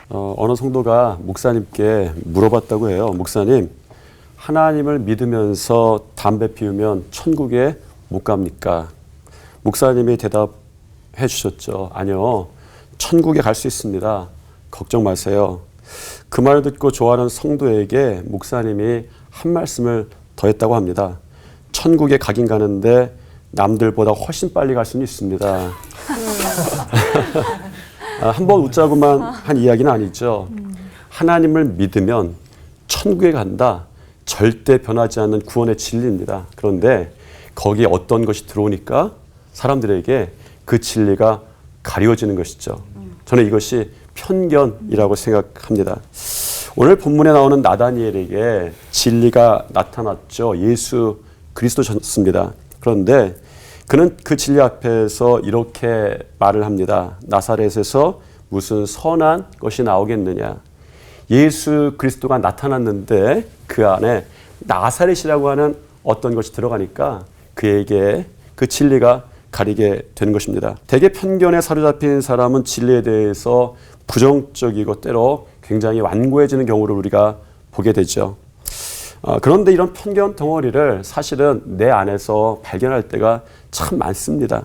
어느 성도가 목사님께 물어봤다고 해요. 목사님, 하나님을 믿으면서 담배 피우면 천국에 못 갑니까? 목사님이 대답해 주셨죠. 아니요, 천국에 갈 수 있습니다. 걱정 마세요. 그 말을 듣고 좋아하는 성도에게 목사님이 한 말씀을 더했다고 합니다. 천국에 가긴 가는데 남들보다 훨씬 빨리 갈 수는 있습니다. 한번 웃자고만 한 이야기는 아니죠. 하나님을 믿으면 천국에 간다. 절대 변하지 않는 구원의 진리입니다. 그런데 거기에 어떤 것이 들어오니까 사람들에게 그 진리가 가려지는 것이죠. 저는 이것이 편견이라고 생각합니다. 오늘 본문에 나오는 나다니엘에게 진리가 나타났죠. 예수 그리스도셨습니다. 그런데 그는 그 진리 앞에서 이렇게 말을 합니다. 나사렛에서 무슨 선한 것이 나오겠느냐. 예수 그리스도가 나타났는데 그 안에 나사렛이라고 하는 어떤 것이 들어가니까 그에게 그 진리가 가리게 되는 것입니다. 대개 편견에 사로잡힌 사람은 진리에 대해서 부정적이고 때로 굉장히 완고해지는 경우를 우리가 보게 되죠. 그런데 이런 편견 덩어리를 사실은 내 안에서 발견할 때가 참 많습니다.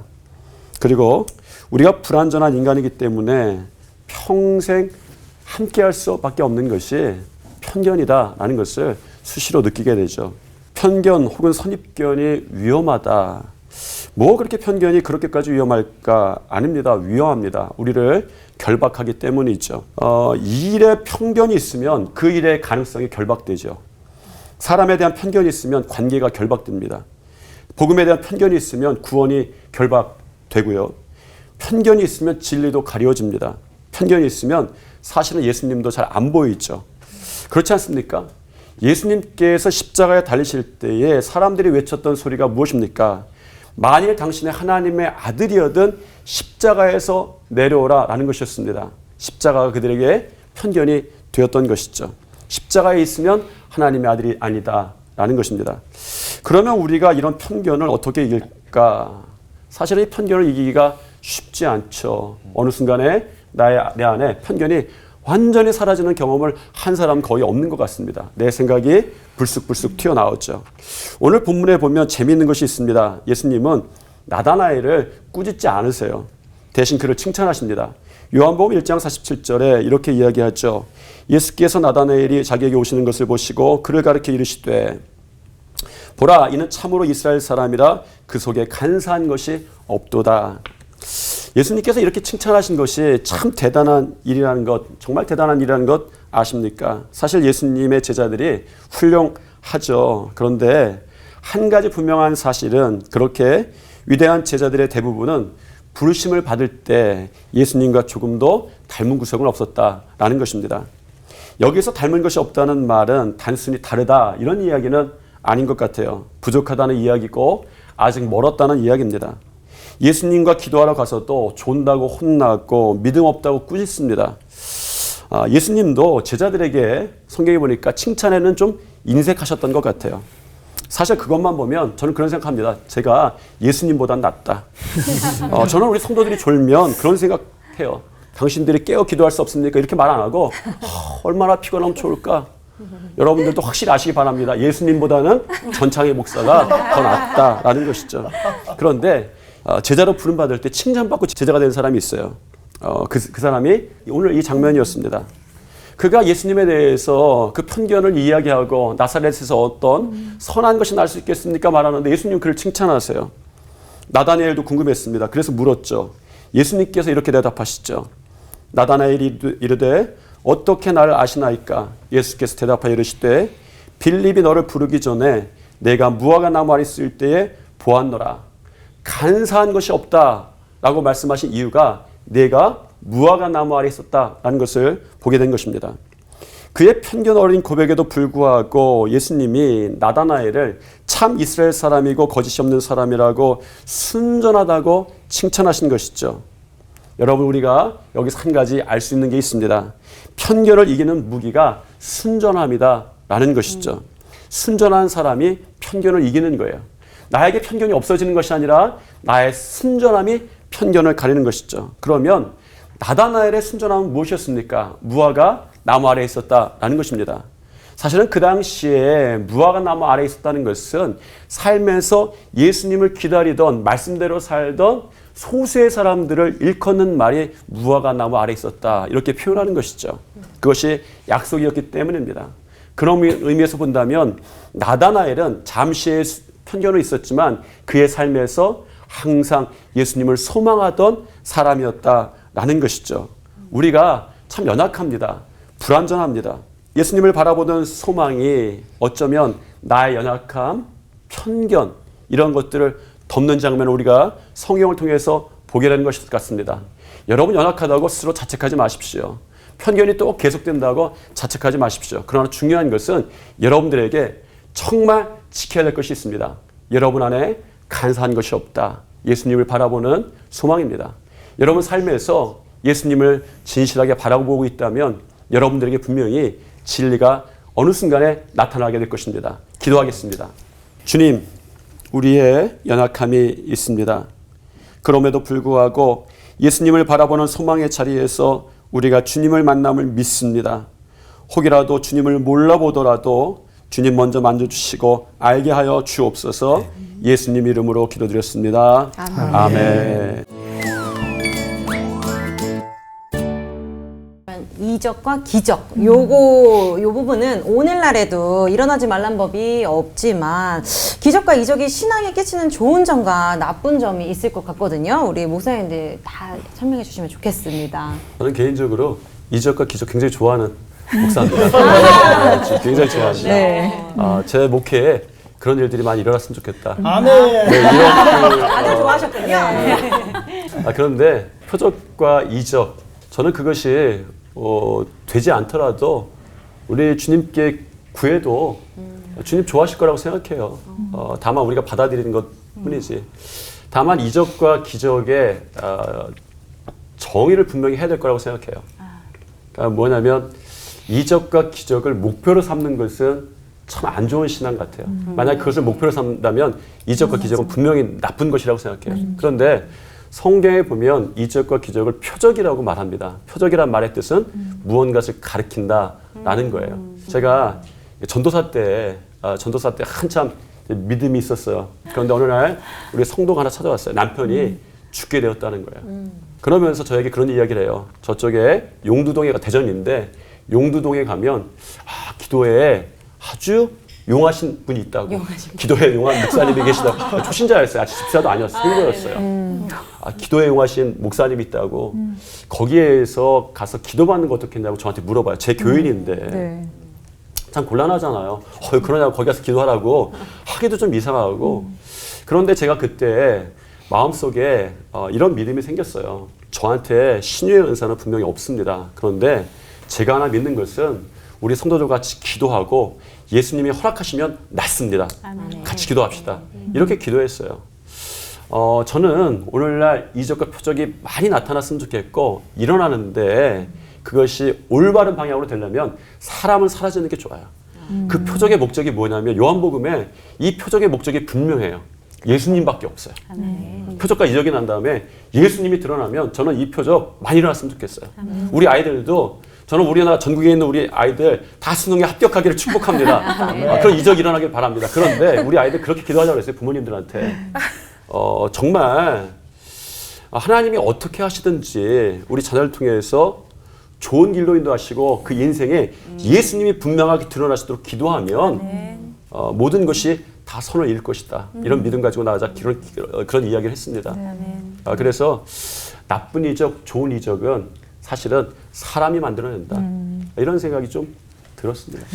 그리고 우리가 불완전한 인간이기 때문에 평생 함께할 수밖에 없는 것이 편견이다라는 것을 수시로 느끼게 되죠. 편견 혹은 선입견이 위험하다. 뭐 그렇게 편견이 그렇게까지 위험할까? 아닙니다. 위험합니다. 우리를 결박하기 때문이죠. 이 일에 편견이 있으면 그 일의 가능성이 결박되죠. 사람에 대한 편견이 있으면 관계가 결박됩니다. 복음에 대한 편견이 있으면 구원이 결박되고요. 편견이 있으면 진리도 가려집니다. 편견이 있으면 사실은 예수님도 잘 안 보이죠. 그렇지 않습니까? 예수님께서 십자가에 달리실 때에 사람들이 외쳤던 소리가 무엇입니까? 만일 당신의 하나님의 아들이어든 십자가에서 내려오라 라는 것이었습니다. 십자가가 그들에게 편견이 되었던 것이죠. 십자가에 있으면 하나님의 아들이 아니다 라는 것입니다. 그러면 우리가 이런 편견을 어떻게 이길까? 사실은 이 편견을 이기기가 쉽지 않죠. 어느 순간에 내 안에 편견이 완전히 사라지는 경험을 한 사람은 거의 없는 것 같습니다. 내 생각이 불쑥불쑥 튀어나오죠. 오늘 본문에 보면 재미있는 것이 있습니다. 예수님은 나다나엘을 꾸짖지 않으세요. 대신 그를 칭찬하십니다. 요한복음 1장 47절에 이렇게 이야기하죠. 예수께서 나다나엘이 자기에게 오시는 것을 보시고 그를 가르쳐 이르시되 보라, 이는 참으로 이스라엘 사람이라 그 속에 간사한 것이 없도다. 예수님께서 이렇게 칭찬하신 것이 참 대단한 일이라는 것, 정말 대단한 일이라는 것 아십니까? 사실 예수님의 제자들이 훌륭하죠. 그런데 한 가지 분명한 사실은 그렇게 위대한 제자들의 대부분은 부르심을 받을 때 예수님과 조금도 닮은 구석은 없었다라는 것입니다. 여기서 닮은 것이 없다는 말은 단순히 다르다 이런 이야기는 아닌 것 같아요. 부족하다는 이야기고 아직 멀었다는 이야기입니다. 예수님과 기도하러 가서도 존다고 혼나고 믿음 없다고 꾸짖습니다. 예수님도 제자들에게 성경에 보니까 칭찬에는 좀 인색하셨던 것 같아요. 사실 그것만 보면 저는 그런 생각합니다. 제가 예수님보단 낫다. 저는 우리 성도들이 졸면 그런 생각해요. 당신들이 깨어 기도할 수 없습니까? 이렇게 말 안 하고 얼마나 피곤하면 좋을까? 여러분들도 확실히 아시기 바랍니다. 예수님보다는 전창의 목사가 더 낫다라는 것이죠. 그런데 제자로 부름받을 때 칭찬받고 제자가 된 사람이 있어요. 그 사람이 오늘 이 장면이었습니다. 그가 예수님에 대해서 그 편견을 이야기하고 나사렛에서 어떤 선한 것이 날 수 있겠습니까? 말하는데 예수님 그를 칭찬하세요. 나다니엘도 궁금했습니다. 그래서 물었죠. 예수님께서 이렇게 대답하시죠. 나다나엘이 이르되 어떻게 나를 아시나이까? 예수께서 대답하여 이르시되 빌립이 너를 부르기 전에 내가 무화과 나무 아래 있을 때에 보았노라. 간사한 것이 없다라고 말씀하신 이유가 내가 무화과 나무 아래 있었다라는 것을 보게 된 것입니다. 그의 편견 어린 고백에도 불구하고 예수님이 나다나엘을 참 이스라엘 사람이고 거짓이 없는 사람이라고 순전하다고 칭찬하신 것이죠. 여러분, 우리가 여기서 한 가지 알 수 있는 게 있습니다. 편견을 이기는 무기가 순전함이다라는 것이죠. 순전한 사람이 편견을 이기는 거예요. 나에게 편견이 없어지는 것이 아니라 나의 순전함이 편견을 가리는 것이죠. 그러면 나다나엘의 순전함은 무엇이었습니까? 무화과 나무 아래에 있었다라는 것입니다. 사실은 그 당시에 무화과 나무 아래에 있었다는 것은 삶에서 예수님을 기다리던 말씀대로 살던 소수의 사람들을 일컫는 말이 무화과 나무 아래에 있었다 이렇게 표현하는 것이죠. 그것이 약속이었기 때문입니다. 그런 의미에서 본다면 나다나엘은 잠시의 편견은 있었지만 그의 삶에서 항상 예수님을 소망하던 사람이었다라는 것이죠. 우리가 참 연약합니다. 불완전합니다. 예수님을 바라보던 소망이 어쩌면 나의 연약함, 편견 이런 것들을 덮는 장면을 우리가 성경을 통해서 보게 되는 것일 것 같습니다. 여러분 연약하다고 스스로 자책하지 마십시오. 편견이 또 계속된다고 자책하지 마십시오. 그러나 중요한 것은 여러분들에게 정말 지켜야 될 것이 있습니다. 여러분 안에 간사한 것이 없다. 예수님을 바라보는 소망입니다. 여러분 삶에서 예수님을 진실하게 바라보고 있다면 여러분들에게 분명히 진리가 어느 순간에 나타나게 될 것입니다. 기도하겠습니다. 주님, 우리의 연약함이 있습니다. 그럼에도 불구하고 예수님을 바라보는 소망의 자리에서 우리가 주님을 만남을 믿습니다. 혹이라도 주님을 몰라보더라도 주님 먼저 만져주시고 알게 하여 주옵소서. 예수님 이름으로 기도드렸습니다. 아멘. 아멘. 이적과 기적 요 부분은 오늘날에도 일어나지 말란 법이 없지만 기적과 이적이 신앙에 끼치는 좋은 점과 나쁜 점이 있을 것 같거든요. 우리 목사님들 다 설명해 주시면 좋겠습니다. 저는 개인적으로 이적과 기적 굉장히 좋아하는 목사입니다. 굉장히 좋아합니다. 네. 제 목회에 그런 일들이 많이 일어났으면 좋겠다. 아멘. 네, 아주 좋아하셨군요. 그런데 표적과 이적 저는 그것이 되지 않더라도 우리 주님께 구해도 주님 좋아하실 거라고 생각해요. 다만 우리가 받아들이는 것 뿐이지. 다만 이적과 기적의 정의를 분명히 해야 될 거라고 생각해요. 그러니까 뭐냐면 이적과 기적을 목표로 삼는 것은 참 안 좋은 신앙 같아요. 만약 그것을 목표로 삼는다면 이적과 기적은 분명히 나쁜 것이라고 생각해요. 그런데 성경에 보면 이적과 기적을 표적이라고 말합니다. 표적이란 말의 뜻은 무언가를 가리킨다라는 거예요. 제가 전도사 때 한참 믿음이 있었어요. 그런데 어느 날 우리 성도가 하나 찾아왔어요. 남편이 죽게 되었다는 거예요. 그러면서 저에게 그런 이야기를 해요. 저쪽에 용두동에가 대전인데 용두동에 가면 기도에 아주 용하신 분이 있다고. 기도에 용한 목사님이 계시다고. 초신자였어요. 아직 집사도 아니었어요. 성도였어요. 기도에 용하신 목사님이 있다고. 거기에서 가서 기도받는 거 어떻겠냐고 저한테 물어봐요. 제 교인인데. 네. 참 곤란하잖아요. 그러냐고 거기 가서 기도하라고 하기도 좀 이상하고. 그런데 제가 그때 마음속에 이런 믿음이 생겼어요. 저한테 신유의 은사는 분명히 없습니다. 그런데 제가 하나 믿는 것은 우리 성도들과 같이 기도하고 예수님이 허락하시면 낫습니다. 같이 기도합시다. 이렇게 기도했어요. 저는 오늘날 이적과 표적이 많이 나타났으면 좋겠고 일어나는데 그것이 올바른 방향으로 되려면 사람은 사라지는 게 좋아요. 그 표적의 목적이 뭐냐면 요한복음에 이 표적의 목적이 분명해요. 예수님밖에 없어요. 표적과 이적이 난 다음에 예수님이 드러나면 저는 이 표적 많이 일어났으면 좋겠어요. 우리 아이들도 저는 우리나라 전국에 있는 우리 아이들 다 수능에 합격하기를 축복합니다. 그런 이적이 일어나길 바랍니다. 그런데 우리 아이들 그렇게 기도하자고 했어요. 부모님들한테. 정말 하나님이 어떻게 하시든지 우리 자녀를 통해서 좋은 길로 인도하시고 그 인생에 예수님이 분명하게 드러나시도록 기도하면 모든 것이 다 선을 이룰 것이다. 이런 믿음 가지고 나가자 그런 이야기를 했습니다. 그래서 나쁜 이적, 좋은 이적은 사실은 사람이 만들어낸다. 이런 생각이 좀 들었습니다.